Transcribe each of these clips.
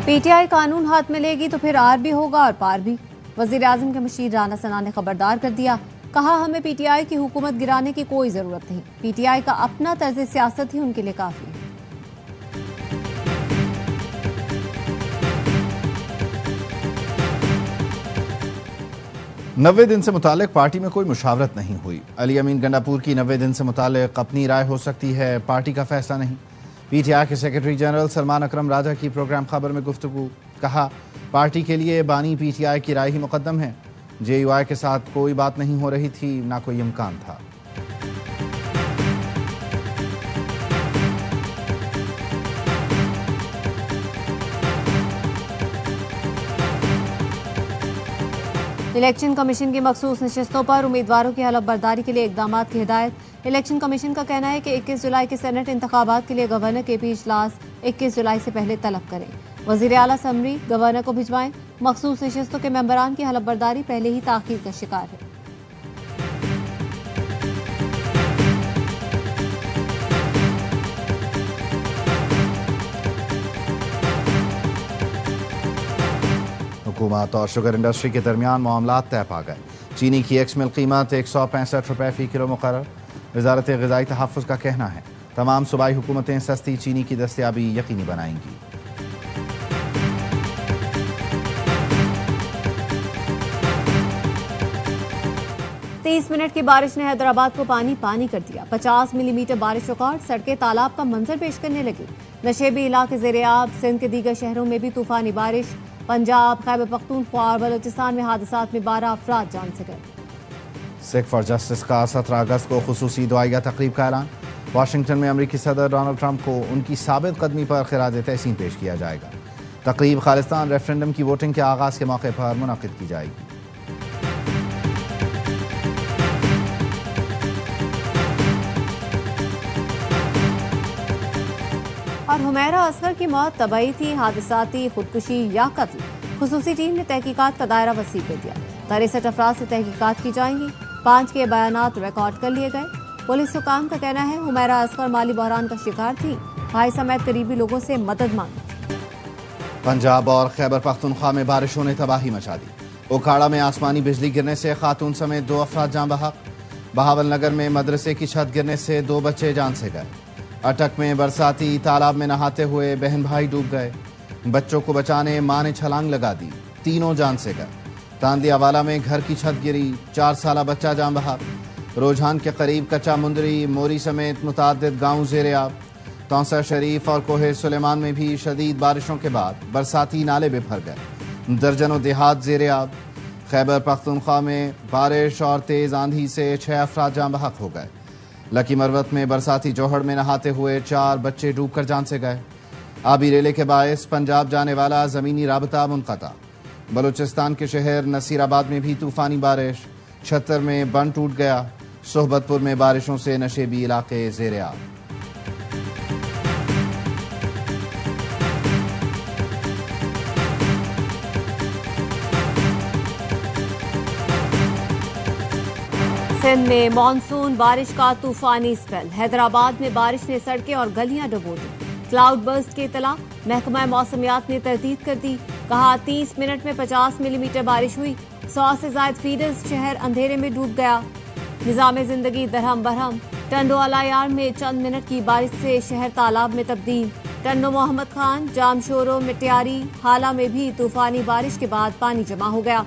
PTI कानून हाथ में लेगी तो फिर आर भी होगा और पार भी। वजीर आजम के मुशीर राना सना ने खबरदार कर दिया, कहा हमें पीटीआई की हुकूमत गिराने की कोई जरूरत नहीं, पीटीआई का अपना तर्ज सियासत ही उनके लिए काफी है। नब्बे दिन से मुतालिक पार्टी में कोई मुशावरत नहीं हुई। अली अमीन गंडापुर की 90 दिन से मुतालिक अपनी राय हो सकती है, पार्टी का फैसला नहीं। पीटीआई के सेक्रेटरी जनरल सलमान अकरम राजा की प्रोग्राम खबर में गुफ्तगू, कहा पार्टी के लिए बानी पीटीआई की राय ही मुकद्दम है, जेयूआई के साथ कोई बात नहीं हो रही थी, ना कोई इम्कान था। इलेक्शन कमीशन की मखसूस नशिस्तों पर उम्मीदवारों की हलफ बर्दारी के लिए इकदाम की हिदायत। इलेक्शन कमीशन का कहना है कि 21 जुलाई के सेनेट इंतखाबात के लिए गवर्नर के भी इजलास 21 जुलाई से पहले तलब करें। वजीर आला समरी गवर्नर को भिजवाएं। मखसूस नशिस्तों के मेंबरान की हलफ बर्दारी पहले ही ताखीर का शिकार है। हुकूमत और शुगर इंडस्ट्री के दरमियान मामलात तय पा गए। चीनी की एक्स मिल कीमत 165 रुपये फी किलो मुकर्रर। वजारत ग़िज़ाई तहफ़्फ़ुज़ का कहना है तमाम सूबाई हुकूमतें सस्ती चीनी की दस्तयाबी यकीनी बनाएंगी। तीस मिनट की बारिश ने हैदराबाद को पानी पानी कर दिया। 50 मिलीमीटर बारिश रिकॉर्ड, सड़कें तालाब का मंजर पेश करने लगी। नशेबी इलाके ज़ेर-ए-आब, सिंध के दीगर शहरों में भी तूफानी बारिश। पंजाब, खैबर पख्तूनख्वा और बलोचिस्तान में हादसात में 12 अफराद जान से गए। सिख फॉर जस्टिस का 17 अगस्त को खुसूसी दुआइया तकरीब का ऐलान। वाशिंगटन में अमरीकी सदर डोनाल्ड ट्रंप को उनकी साबित कदमी पर खिराज तहसीन पेश किया जाएगा। तकरीब खालिस्तान रेफरेंडम की वोटिंग के आगाज के मौके पर मुनक़िद की जाएगी। और हुमैरा असगर की मौत तबाही थी, हादसाती, खुदकुशी या कत्ल। खुसूसी टीम ने तहकीकात का दायरा वसी कर दिया। 63 अफराद से तहकीकात की जाएंगी। 5 के बयानात रिकॉर्ड कर लिए गए। पुलिस हुकाम का कहना है हुमैरा असगर माली बहरान का शिकार थी, भाई समेत करीबी लोगों से मदद मांगी। पंजाब और खैबर पख्तूनख्वा में बारिशों ने तबाही मचा दी। ओखाड़ा में आसमानी बिजली गिरने से खातून समेत 2 अफराद जान बहक। बहावल नगर में मदरसे की छत गिरने से 2 बच्चे जान से गए। अटक में बरसाती तालाब में नहाते हुए बहन भाई डूब गए। बच्चों को बचाने मां ने छलांग लगा दी, तीनों जान से गए। तांदियावाला में घर की छत गिरी, 4 साला बच्चा जान बहा। रोजान के करीब कच्चा मुंदरी, मोरी समेत मुताद्दिद गाँव ज़ेर-ए-आब। तौसा शरीफ और कोहे सुलेमान में भी शदीद बारिशों के बाद बरसाती नाले बिफर गए। दर्जनों देहात ज़ेर-ए-आब। खैबर पख्तूनख्वा में बारिश और तेज आंधी से 6 अफराद जान बहक हो गए। लकी मरवत में बरसाती जोहड़ में नहाते हुए 4 बच्चे डूबकर जान से गए। आबी रेले के बायस पंजाब जाने वाला जमीनी राबता मुनक़ता। बलूचिस्तान के शहर नसीराबाद में भी तूफानी बारिश। छत्तर में बंद टूट गया। सोहबतपुर में बारिशों से नशेबी इलाके ज़ेर-ए-आब। सिंध में मानसून बारिश का तूफानी स्पेल। हैदराबाद में बारिश ने सड़कें और गलियां डुबो दी। क्लाउड बर्स्ट की इतला, महकमा मौसमियात ने तरदीद कर दी। कहा 30 मिनट में 50 मिलीमीटर बारिश हुई। 100 से ज्यादा फीडर्स शहर अंधेरे में डूब गया। निजाम जिंदगी दरहम बरहम। टंडो अलायार में चंद मिनट की बारिश से शहर तालाब में तब्दील। टंडो मोहम्मद खान, जामशोरो, मिट्यारी, हाला में भी तूफानी बारिश के बाद पानी जमा हो गया।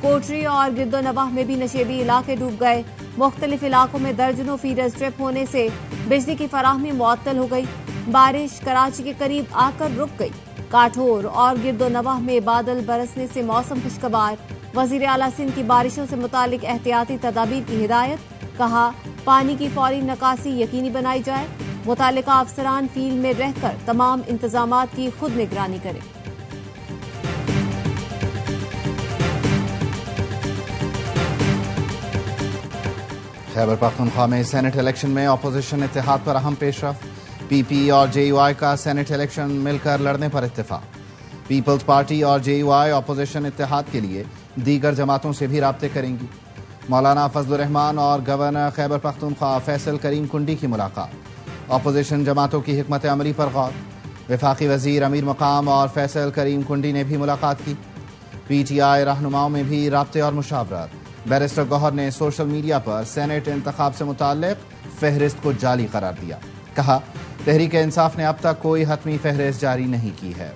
कोटरी और गिरदोनवाह में भी नशेबी इलाके डूब गए। मुख्तलिफ इलाकों में दर्जनों फीडर स्ट्रिप होने से बिजली की फराहमी मुअत्तल हो गई। बारिश कराची के करीब आकर रुक गई। काठोर और गिरदोनवाह में बादल बरसने से मौसम खुशगवार। वजीर आला सिंध की बारिशों से मुतालिक एहतियाती तदाबीर की हिदायत। कहा पानी की फौरी निकासी यकीनी बनाई जाए। मुतालिका अफसरान फील्ड में रहकर तमाम इंतजामात की खुद निगरानी करें। खैबर पख्तूनख्वा में सेनेट इलेक्शन में अपोजिशन इत्तेहाद पर अहम पेशरफ। पीपी और जेयूआई का सेनेट इलेक्शन मिलकर लड़ने पर इत्तेफाक। पीपल्स पार्टी और जेयूआई अपोजिशन इत्तेहाद के लिए दीगर जमातों से भी राब्ते करेंगी। मौलाना फजलुर रहमान और गवर्नर खैबर पख्तूनख्वा फैसल करीम कुंडी की मुलाकात। अपोजिशन जमातों की हिकमत अमली पर गौर। वफाकी वजीर अमीर मकाम और फैसल करीम कुंडी ने भी मुलाकात की। PTI रहनुमाओं में भी राब्ते और मुशावरत। बैरिस्टर गौहर ने सोशल मीडिया पर सेनेट इंतखाब से मुताल्लिक फहरिस्त को जाली करार दिया। कहा, तहरीक इंसाफ ने अब तक कोई हतमी फहरिस्त जारी नहीं की है।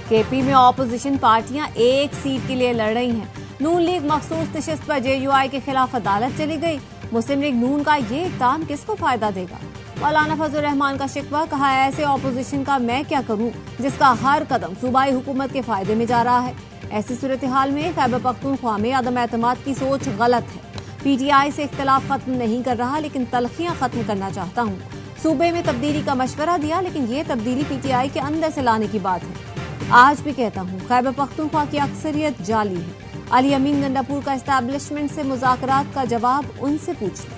KP में ऑपोजिशन पार्टियां एक सीट के लिए लड़ रही हैं। नून लीग मखसूस नशिस्त पर JUI के खिलाफ अदालत चली गई। मुस्लिम लीग नून का ये इक़दाम किसको फायदा देगा? मौलाना फजल रहमान का शिकवा। कहा, ऐसे ऑपोजिशन का मैं क्या करूं जिसका हर कदम सूबाई हुकूमत के फायदे में जा रहा है। ऐसी सूरत हाल में खैबर पख्तूनख्वा में अदम एतमाद की सोच गलत है। PTI से इख्तलाफ खत्म नहीं कर रहा, लेकिन तलखियां खत्म करना चाहता हूं। सूबे में तब्दीली का मशवरा दिया, लेकिन ये तब्दीली PTI के अंदर से लाने की बात है। आज भी कहता हूं, खैबर पख्तूनख्वा की अक्सरियत जाली है। अली अमीन गंडापुर का एस्टैब्लिशमेंट से मुज़ाकरात का जवाब उनसे पूछ लें।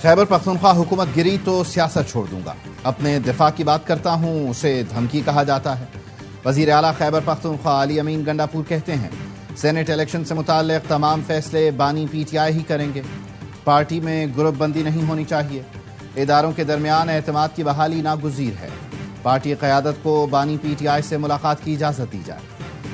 खैबर पख्तूनख्वा हुकूमत गिरी तो सियासत छोड़ दूंगा। अपने दिफा की बात करता हूं, उसे धमकी कहा जाता है। वजीर आला खैबर पख्तूनख्वा अली अमीन गंडापुर कहते हैं, सेनेट इलेक्शन से मुताल्लिक तमाम फैसले बानी PTI ही करेंगे। पार्टी में ग्रुप बंदी नहीं होनी चाहिए। इदारों के दरमियान एतमाद की बहाली नागुज़ीर है। पार्टी क़यादत को बानी PTI से मुलाकात की इजाज़त दी जाए।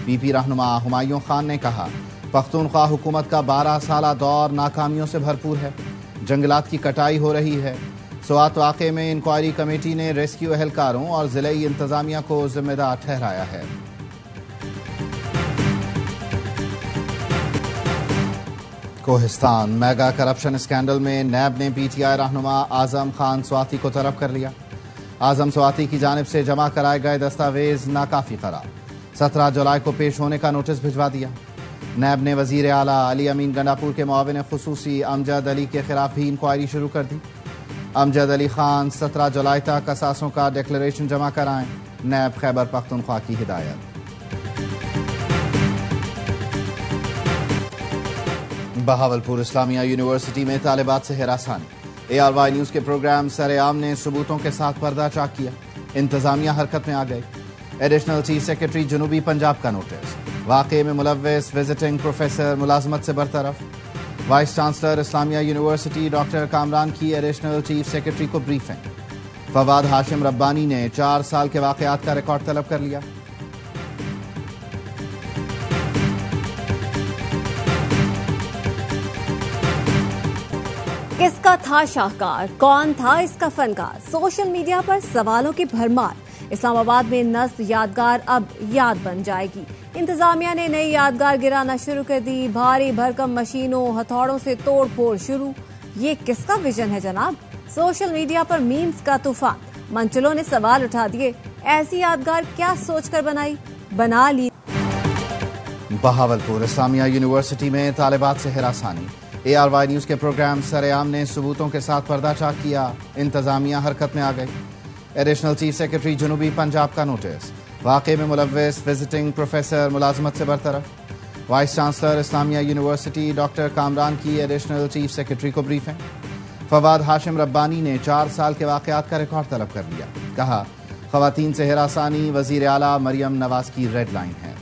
PP रहनुमा हुमायूं खान ने कहा, पख्तूनख्वा हुकूमत का 12 साला दौर नाकामियों से भरपूर है। जंगलात की कटाई हो रही है। स्वात वाक़े में इंक्वायरी कमेटी ने रेस्क्यू एहलकारों और ज़िले इंतज़ामिया को जिम्मेदार ठहराया है। कोहिस्तान मेगा करप्शन स्कैंडल में नैब ने PTI रहनुमा आजम खान स्वाति को तलब कर लिया। आजम स्वाति की जानिब से जमा कराए गए दस्तावेज नाकाफी करार 17 जुलाई को पेश होने का नोटिस भिजवा दिया। नैब ने वजीर आला अली अमीन गंडापुर के मुआविन खुसूसी अमजद अली के खिलाफ भी इंक्वायरी शुरू कर दी। अमजद अली खान 17 जुलाई तक असासों का डिक्लेरेशन जमा कराएं। नैब खैबर पख्तूनख्वा की हिदायत। बहावलपुर इस्लामिया यूनिवर्सिटी में तालिबात से हिरासानी। ARY न्यूज के प्रोग्राम सरेआम ने सबूतों के साथ पर्दा चाक किया। इंतजामिया हरकत में आ गई। एडिशनल चीफ सेक्रेटरी जनूबी पंजाब का नोटिस। वाक़े में मुलव्विस विजिटिंग प्रोफेसर मुलाजमत से बरतरफ। Vice chancellor Islamia university doctor Kamran की एडिशनल चीफ सेक्रेटरी को ब्रीफिंग। फवाद हाशिम रब्बानी ने 4 साल के वाक़यात का रिकॉर्ड तलब कर लिया। किसका था शाहकार, कौन था इसका फनकार? सोशल मीडिया पर सवालों की भरमार। इस्लामाबाद में नस्ब यादगार अब याद बन जाएगी। इंतजामिया ने नई यादगार गिराना शुरू कर दी। भारी भरकम मशीनों हथौड़ों से तोड़ फोड़ शुरू। ये किसका विजन है जनाब? सोशल मीडिया पर मीम्स का तूफान। मंचलों ने सवाल उठा दिए, ऐसी यादगार क्या सोचकर बना ली। बहावलपुर इस्लामिया यूनिवर्सिटी में तालिबात से हिरासानी। ARY न्यूज के प्रोग्राम सरेआम ने सबूतों के साथ पर्दाचाक किया। इंतजामिया हरकत में आ गई। एडिशनल चीफ सेक्रेटरी जनूबी पंजाब का नोटिस। वाक़े में मुलव्विस विजिटिंग प्रोफेसर मुलाजमत से बरतरफ। Vice chancellor Islamia university doctor Kamran की एडिशनल चीफ सेक्रेटरी को ब्रीफिंग। फवाद हाशिम रब्बानी ने 4 साल के वाक़यात का रिकॉर्ड तलब कर लिया। कहा, ख़वातीन से हिरासानी वज़ीर आला मरियम नवाज की रेड लाइन है।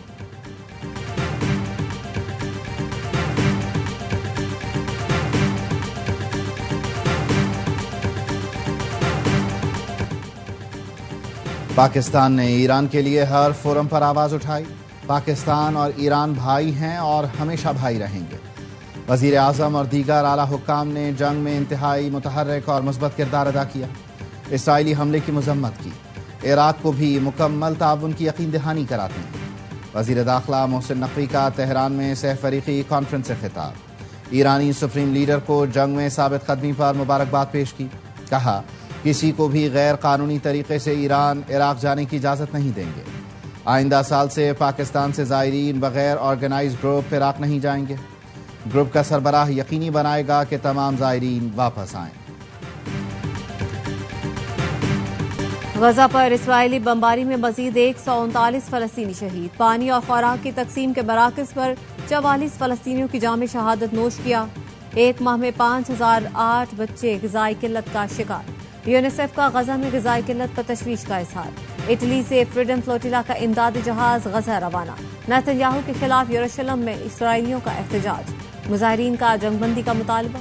पाकिस्तान ने ईरान के लिए हर फोरम पर आवाज उठाई। पाकिस्तान और ईरान भाई हैं और हमेशा भाई रहेंगे। वजीर आजम और दीगर आला हुक्काम ने जंग में इंतहाई मुतहर्रिक और मुस्बत किरदार अदा किया। इसराइली हमले की मजम्मत की। इराक को भी मुकम्मल ताउन की यकीन दहानी कराते हैं। वजीर दाखिला मोहसिन नकवी का तेहरान में सहफरीकी कॉन्फ्रेंस से खिताब। ईरानी सुप्रीम लीडर को जंग में साबित कदमी पर मुबारकबाद पेश की। कहा, किसी को भी गैर कानूनी तरीके से ईरान इराक जाने की इजाज़त नहीं देंगे। आइंदा साल से पाकिस्तान से ज़ायरीन बगैर ऑर्गेनाइज ग्रुप इराक नहीं जाएंगे। ग्रुप का सरबराह यकीनी बनाएगा कि तमाम ज़ायरीन वापस आएं। गजा पर इसराइली बमबारी में मजीद 139 फलस्तीनी शहीद। पानी और खुराक की तकसीम के मराकज़ पर 44 फलस्तीनियों की जाम शहादत नोश किया। एक माह में 5008 बच्चे ग़िज़ाई किल्लत का शिकार। यूनिसेफ का गजा में ग़िज़ाई किल्लत पर तशवीश का इजहार। इटली से फ्रीडम फ्लोटिला का इमदादी जहाज गजा रवाना। नेतन्याहू के खिलाफ यरूशलेम में इसराइलियों का एहतजाज। मुजाहिरीन का जंगबंदी का मुतालबा।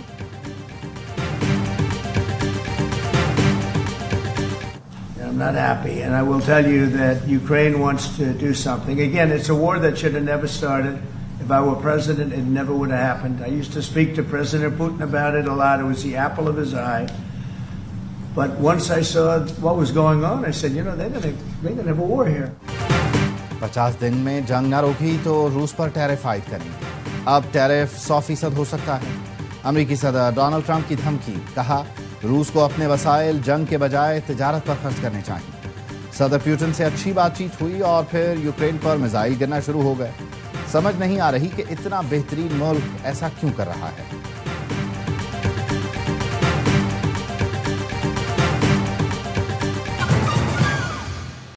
I'm not happy, and I will tell you that Ukraine wants to do something. Again, it's a war that should have never started. If I were president, it never would have happened. I used to speak to President Putin about it a lot. It was the apple of his eye. But once I saw what was going on, I said, you know, they're gonna have a war here. 50 दिन में जंग न रोकी तो रूस पर tariff आयद करेंगे। अब टैरिफ 100% हो सकता है। अमेरिकी सदर डोनाल्ड ट्रंप की धमकी। कहा, रूस को अपने वसाइल जंग के बजाय तिजारत पर खर्च करने चाहिए। सदर पुतिन से अच्छी बातचीत हुई और फिर यूक्रेन पर मिसाइल गिरना शुरू हो गए। समझ नहीं आ रही कि इतना बेहतरीन मुल्क ऐसा क्यों कर रहा है।